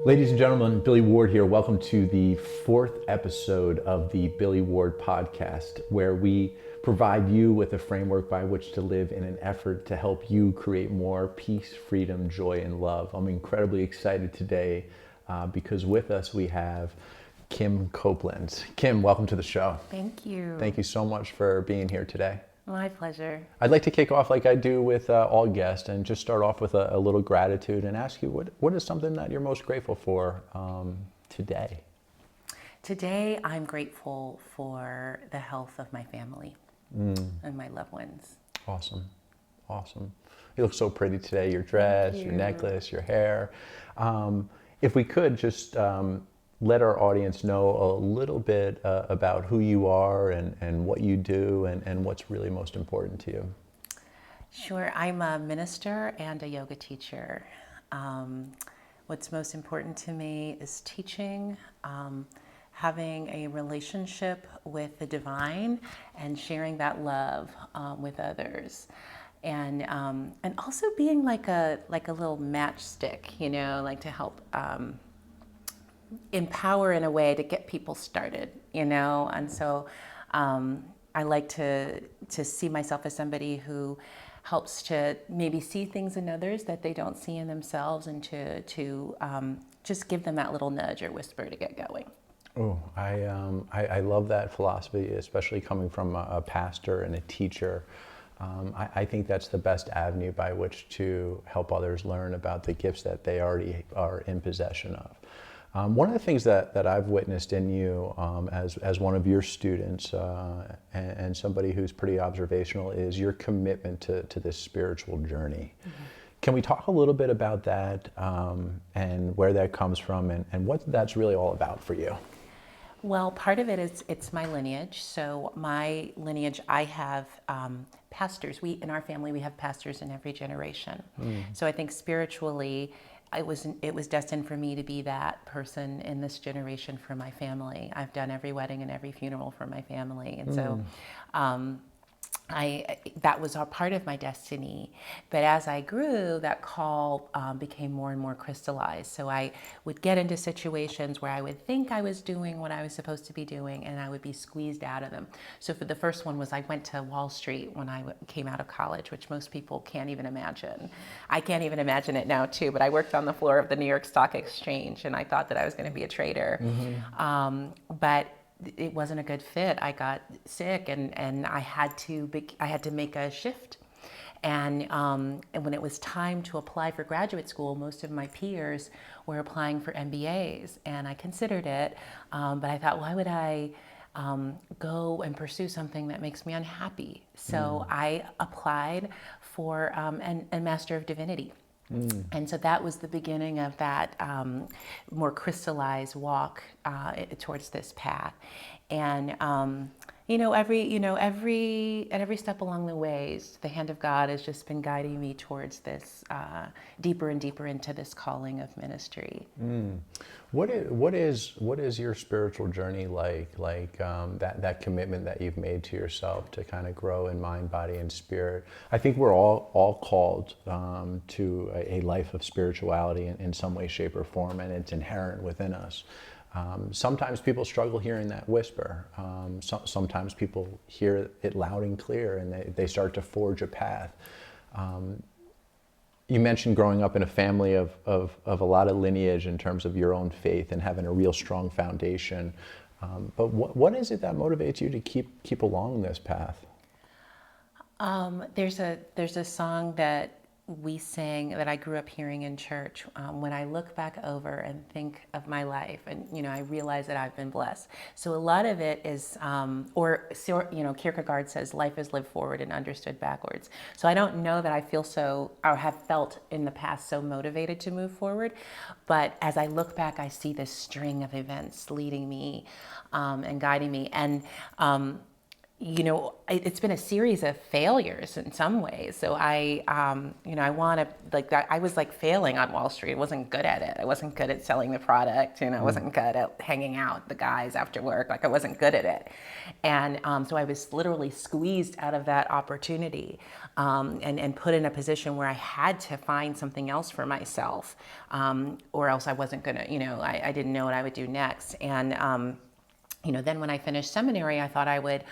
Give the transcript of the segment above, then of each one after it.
Ladies and gentlemen, Billy Ward here. Welcome to the fourth episode of the Billy Ward podcast, where we provide you with a framework by which to live in an effort to help you create more peace, freedom, joy, and love. I'm incredibly excited today because with us we have Kim Copeland. Kim, welcome to the show. Thank you. Thank you so much for being here today. My pleasure. I'd like to kick off like I do with all guests and just start off with a little gratitude and ask you what is something that you're most grateful for today? Today, I'm grateful for the health of my family and my loved ones. Awesome. Awesome. You look so pretty today, your dress, your necklace, your hair. If we could just let our audience know a little bit about who you are and what you do and what's really most important to you. Sure. I'm a minister and a yoga teacher. What's most important to me is teaching, having a relationship with the divine, and sharing that love with others. And also being like a little matchstick, like to help empower in a way to get people started, and so I like to see myself as somebody who helps to maybe see things in others that they don't see in themselves, and to just give them that little nudge or whisper to get going. Oh, I love that philosophy, especially coming from a pastor and a teacher. I think that's the best avenue by which to help others learn about the gifts that they already are in possession of. One of the things that I've witnessed in you as one of your students and somebody who's pretty observational is your commitment to this spiritual journey. Mm-hmm. Can we talk a little bit about that and where that comes from and what that's really all about for you? Well, part of it is it's my lineage. So my lineage, I have pastors. In our family, we have pastors in every generation. So I think spiritually, it was destined for me to be that person in this generation for my family. I've done every wedding and every funeral for my family, and so that was a part of my destiny. But as I grew, that call became more and more crystallized. So I would get into situations where I would think I was doing what I was supposed to be doing, and I would be squeezed out of them. So for the first one was I went to Wall Street when I came out of college, which most people can't even imagine. I can't even imagine it now too, but I worked on the floor of the New York Stock Exchange, and I thought that I was going to be a trader. Mm-hmm. But it wasn't a good fit. I got sick, and I had to make a shift. And when it was time to apply for graduate school, most of my peers were applying for MBAs, and I considered it, but I thought, why would I go and pursue something that makes me unhappy? So I applied for a Master of Divinity. And so that was the beginning of that more crystallized walk towards this path. And every step along the ways, the hand of God has just been guiding me towards this deeper and deeper into this calling of ministry. What is your spiritual journey like? That commitment that you've made to yourself to kind of grow in mind, body, and spirit. I think we're all called to a life of spirituality in some way, shape, or form, and it's inherent within us. Sometimes people struggle hearing that whisper. Sometimes people hear it loud and clear, and they start to forge a path. You mentioned growing up in a family of a lot of lineage in terms of your own faith and having a real strong foundation. But what is it that motivates you to keep along this path? There's a song that we sang that I grew up hearing in church. When I look back over and think of my life, and I realize that I've been blessed. So a lot of it is, Kierkegaard says, life is lived forward and understood backwards. So I don't know that I feel so, or have felt in the past so motivated to move forward. But as I look back, I see this string of events leading me and guiding me. And it's been a series of failures in some ways. So I want to like that. I was like failing on Wall Street. I wasn't good at it. I wasn't good at selling the product. I wasn't good at hanging out with the guys after work. Like I wasn't good at it. And so I was literally squeezed out of that opportunity and put in a position where I had to find something else for myself, or else I wasn't going to, I didn't know what I would do next. And then when I finished seminary, I thought I would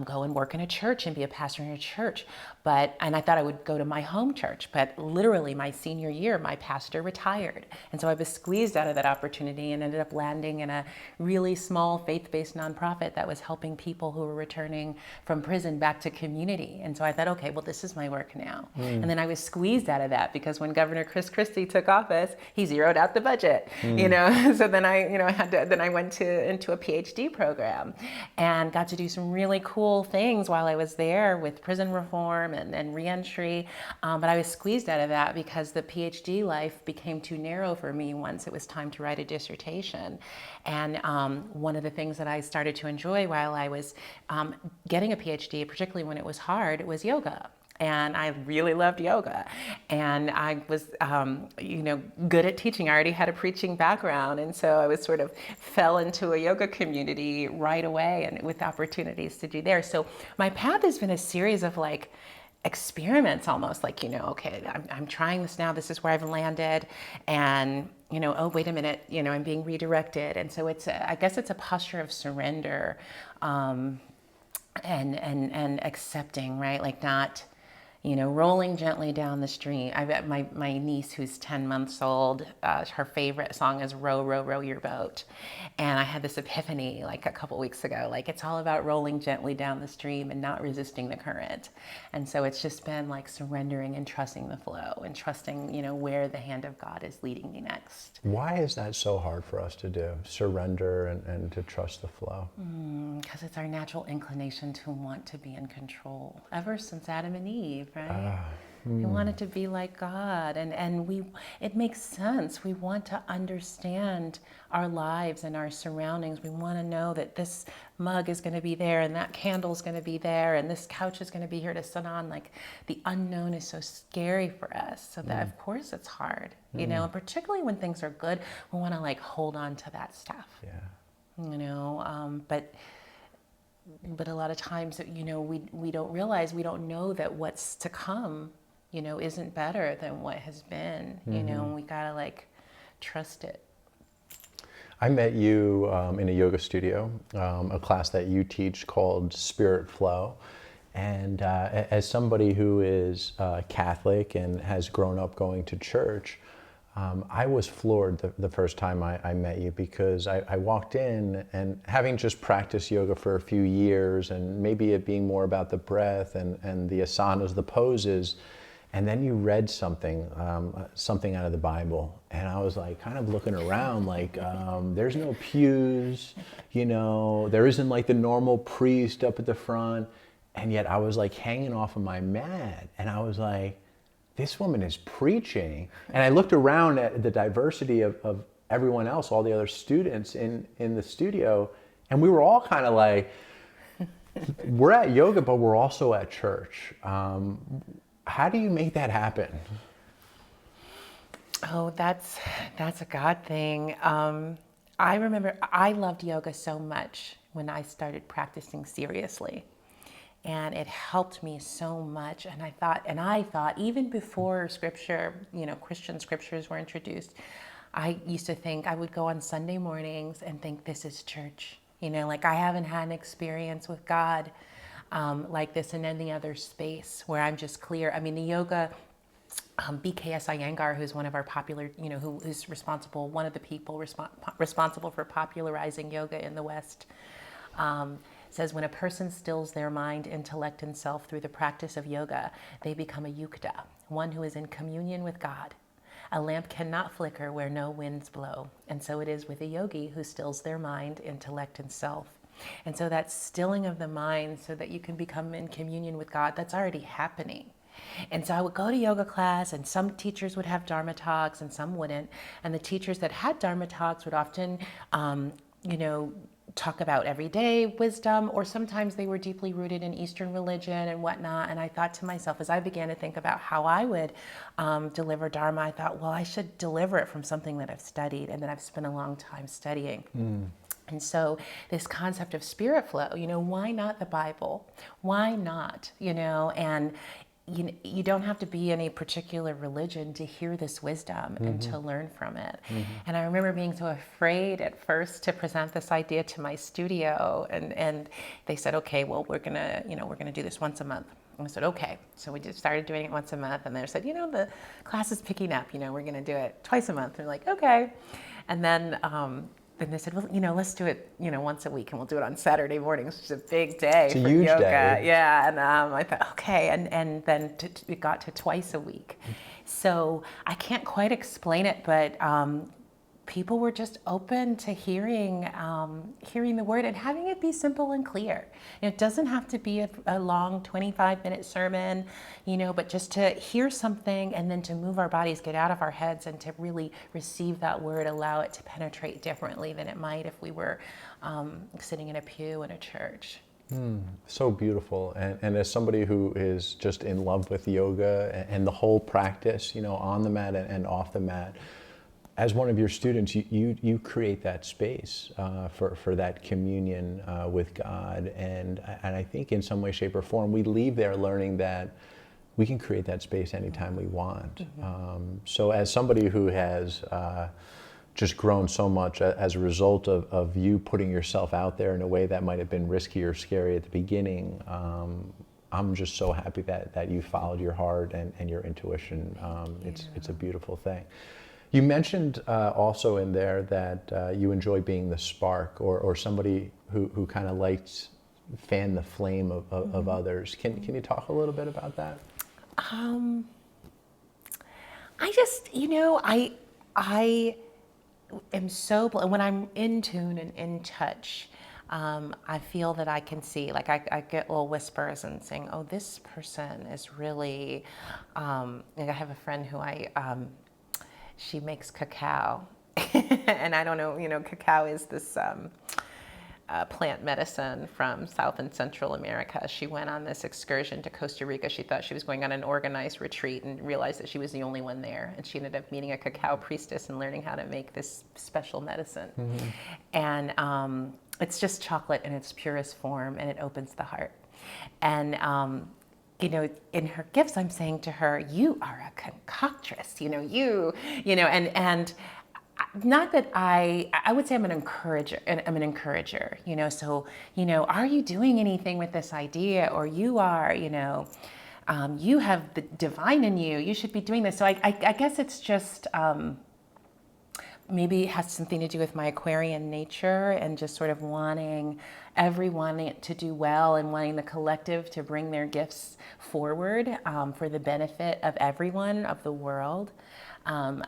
go and work in a church and be a pastor in a church. And I thought I would go to my home church. But literally my senior year, my pastor retired. And so I was squeezed out of that opportunity and ended up landing in a really small faith-based nonprofit that was helping people who were returning from prison back to community. And so I thought, okay, well, this is my work now. And then I was squeezed out of that because when Governor Chris Christie took office, he zeroed out the budget. So then I went into a PhD program and got to do some really cool things while I was there with prison reform and reentry. But I was squeezed out of that because the PhD life became too narrow for me once it was time to write a dissertation. And one of the things that I started to enjoy while I was getting a PhD, particularly when it was hard, was yoga. And I really loved yoga. And I was, good at teaching. I already had a preaching background. And so I was sort of fell into a yoga community right away and with opportunities to do there. So my path has been a series of like experiments almost like, okay, I'm trying this now. This is where I've landed. And, oh, wait a minute, I'm being redirected. And so I guess it's a posture of surrender and accepting, right? Like not, rolling gently down the stream. I bet my niece, who's 10 months old, her favorite song is Row, Row, Row Your Boat. And I had this epiphany like a couple weeks ago, like it's all about rolling gently down the stream and not resisting the current. And so it's just been like surrendering and trusting the flow and trusting, where the hand of God is leading me next. Why is that so hard for us to do? Surrender and to trust the flow? Because it's our natural inclination to want to be in control ever since Adam and Eve. Right? We want it to be like God, and it makes sense. We want to understand our lives and our surroundings. We want to know that this mug is going to be there, and that candle is going to be there, and this couch is going to be here to sit on. Like the unknown is so scary for us, so that of course it's hard, and particularly when things are good, we want to like hold on to that stuff. But a lot of times, we don't realize, we don't know that what's to come, isn't better than what has been, and we gotta like trust it. I met you in a yoga studio, a class that you teach called Spirit Flow. And as somebody who is Catholic and has grown up going to church, I was floored the first time I met you, because I walked in and having just practiced yoga for a few years and maybe it being more about the breath and the asanas, the poses, and then you read something out of the Bible, and I was like kind of looking around like there's no pews, there isn't like the normal priest up at the front, and yet I was like hanging off of my mat and I was like, this woman is preaching. And I looked around at the diversity of everyone else, all the other students in the studio, and we were all kind of like, we're at yoga, but we're also at church. How do you make that happen? Oh, that's a God thing. I remember I loved yoga so much when I started practicing seriously. And it helped me so much. And I thought even before scripture, Christian scriptures were introduced, I used to think, I would go on Sunday mornings and think, this is church. Like I haven't had an experience with God like this in any other space where I'm just clear. I mean, the yoga, BKS Iyengar, who's one of our popular, who's one of the people responsible for popularizing yoga in the West, says when a person stills their mind, intellect, and self through the practice of yoga, they become a yukta, one who is in communion with God. A lamp cannot flicker where no winds blow, and so it is with a yogi who stills their mind, intellect, and self. And so that stilling of the mind so that you can become in communion with God, that's already happening. And so I would go to yoga class, and some teachers would have Dharma talks and some wouldn't. And the teachers that had Dharma talks would often, talk about everyday wisdom, or sometimes they were deeply rooted in Eastern religion and whatnot. And I thought to myself, as I began to think about how I would deliver Dharma, I thought, well, I should deliver it from something that I've studied and that I've spent a long time studying. And so this concept of spirit flow, why not the Bible? Why not, and you don't have to be in a particular religion to hear this wisdom and to learn from it. And I remember being so afraid at first to present this idea to my studio, and they said, okay, well, we're gonna do this once a month. And I said, okay. So we just started doing it once a month, and they said, the class is picking up, we're gonna do it twice a month. And we're like, okay. And then they said, well, let's do it, once a week, and we'll do it on Saturday mornings, which is a big day for huge yoga. Day. Yeah, and I thought, okay, and then it got to twice a week. So I can't quite explain it, but people were just open to hearing the word and having it be simple and clear. It doesn't have to be a long 25-minute sermon, but just to hear something and then to move our bodies, get out of our heads, and to really receive that word, allow it to penetrate differently than it might if we were sitting in a pew in a church. So beautiful. And as somebody who is just in love with yoga and the whole practice, on the mat and off the mat, as one of your students, you create that space for that communion with God, and I think in some way, shape, or form, we leave there learning that we can create that space anytime we want. So as somebody who has just grown so much as a result of you putting yourself out there in a way that might have been risky or scary at the beginning, I'm just so happy that you followed your heart and your intuition. It's a beautiful thing. You mentioned also in there that you enjoy being the spark or somebody who kind of likes fan the flame of others. Can you talk a little bit about that? I just, I am so, when I'm in tune and in touch, I feel that I can see, like I get little whispers and saying, oh, this person is really, like I have a friend who she makes cacao, and I don't know, cacao is this plant medicine from South and Central America. She went on this excursion to Costa Rica. She thought she was going on an organized retreat and realized that she was the only one there. And she ended up meeting a cacao priestess and learning how to make this special medicine. And it's just chocolate in its purest form, and it opens the heart. And in her gifts, I'm saying to her, you are a concoctress, and not that I would say I'm an encourager, so, are you doing anything with this idea? Or you are, you have the divine in you, you should be doing this. So I guess it's just, maybe it has something to do with my Aquarian nature and just sort of wanting everyone to do well and wanting the collective to bring their gifts forward for the benefit of everyone, of the world. And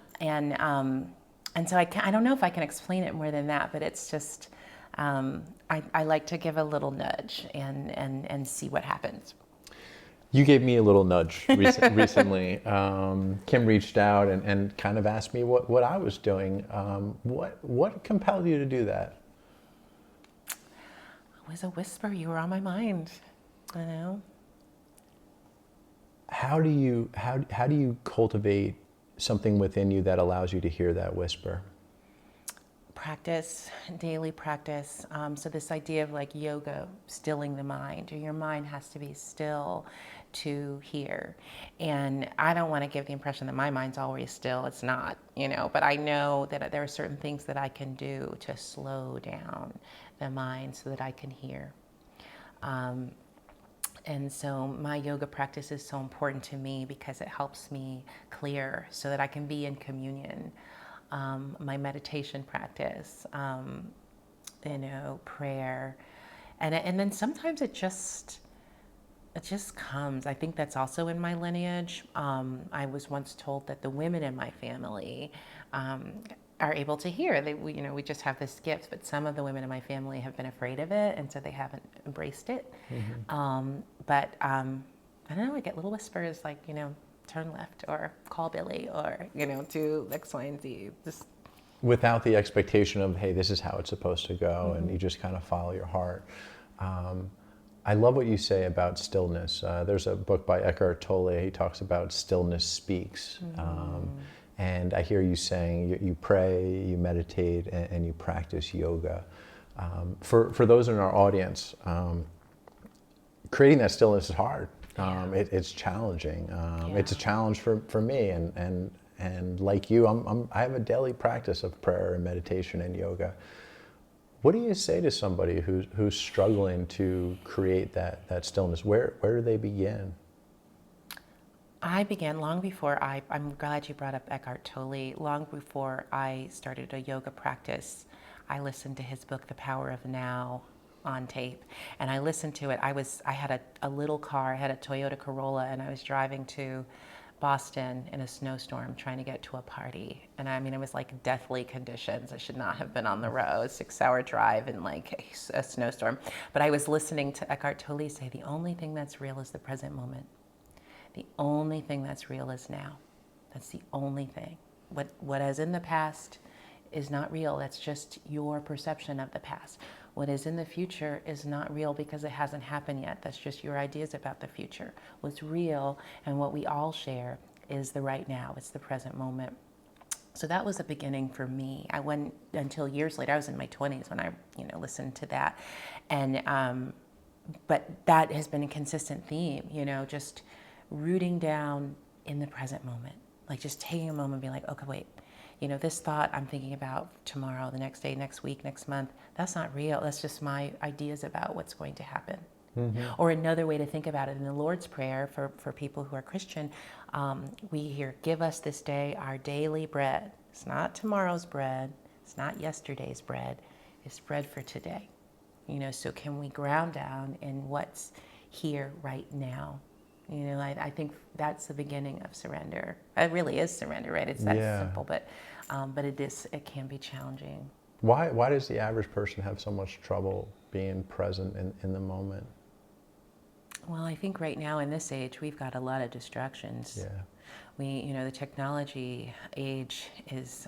so I don't know if I can explain it more than that, but it's just, I like to give a little nudge and see what happens. You gave me a little nudge recently. Kim reached out and kind of asked me what I was doing. What compelled you to do that? It was a whisper. You were on my mind. How do you cultivate something within you that allows you to hear that whisper? Practice, daily practice. So this idea of like yoga, stilling the mind, or your mind has to be still to hear. And I don't want to give the impression that my mind's always still. It's not, but I know that there are certain things that I can do to slow down the mind so that I can hear. And so my yoga practice is so important to me because it helps me clear so that I can be in communion. My meditation practice, prayer, and then sometimes it just comes. I think that's also in my lineage. I was once told that the women in my family are able to hear. We just have this gift, but some of the women in my family have been afraid of it, and so they haven't embraced it. But I don't know. I get little whispers like, turn left or call Billy or, do X, Y, and Z. Just without the expectation of, hey, this is how it's supposed to go, and you just kind of follow your heart. I love what you say about stillness. There's a book by Eckhart Tolle. He talks about stillness speaks. And I hear you saying you pray, you meditate, and you practice yoga. For those in our audience, creating that stillness is hard. It's challenging. It's a challenge for me, and like you, I have a daily practice of prayer and meditation and yoga. What do you say to somebody who's struggling to create that stillness? Where do they begin? I began long before I'm glad you brought up Eckhart Tolle. Long before I started a yoga practice, I listened to his book, The Power of Now, on tape. And I listened to it. I had a little car, I had a Toyota Corolla, and I was driving to Boston in a snowstorm trying to get to a party. And I mean, it was like deathly conditions. I should not have been on the road, 6-hour drive in like a snowstorm. But I was listening to Eckhart Tolle say, the only thing that's real is the present moment. The only thing that's real is now. That's the only thing. What is in the past is not real. That's just your perception of the past. What is in the future is not real because it hasn't happened yet. That's just your ideas about the future. What's real and what we all share is the right now. It's the present moment. So that was a beginning for me. I went until years later. I was in my 20s when I, listened to that, and but that has been a consistent theme. Just rooting down in the present moment, like just taking a moment and being like, okay, wait. This thought I'm thinking about tomorrow, the next day, next week, next month, that's not real. That's just my ideas about what's going to happen. Or another way to think about it, in the Lord's Prayer, for people who are Christian, we hear, give us this day our daily bread. It's not tomorrow's bread. It's not yesterday's bread. It's bread for today. So can we ground down in what's here right now? I think that's the beginning of surrender. It really is surrender, right? It's that simple, but it can be challenging. Why does the average person have so much trouble being present in the moment? Well, I think right now in this age, we've got a lot of distractions. Yeah. The technology age is,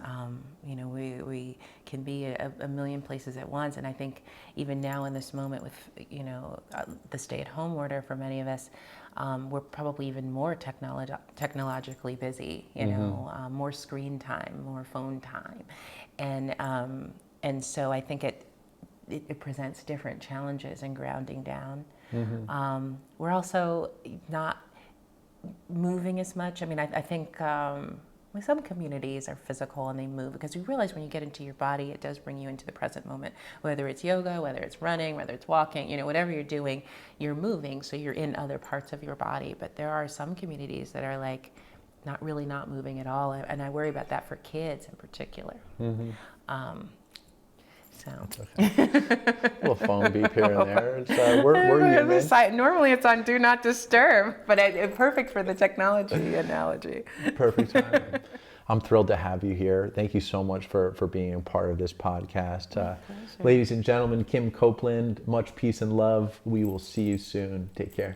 we can be a million places at once. And I think even now in this moment with, the stay-at-home order for many of us, we're probably even more technologically busy, more screen time, more phone time. And so I think it presents different challenges in grounding down. We're also not moving as much. I mean, I think some communities are physical and they move because you realize when you get into your body, it does bring you into the present moment. Whether it's yoga, whether it's running, whether it's walking, whatever you're doing, you're moving, so you're in other parts of your body. But there are some communities that are like not moving at all, and I worry about that for kids in particular. So that's okay. A little phone beep here and there. It's, we're human. Normally it's on Do Not Disturb, but it's perfect for the technology analogy. Perfect timing. I'm thrilled to have you here. Thank you so much for being a part of this podcast. Ladies and gentlemen, Kim Copeland, much peace and love. We will see you soon. Take care.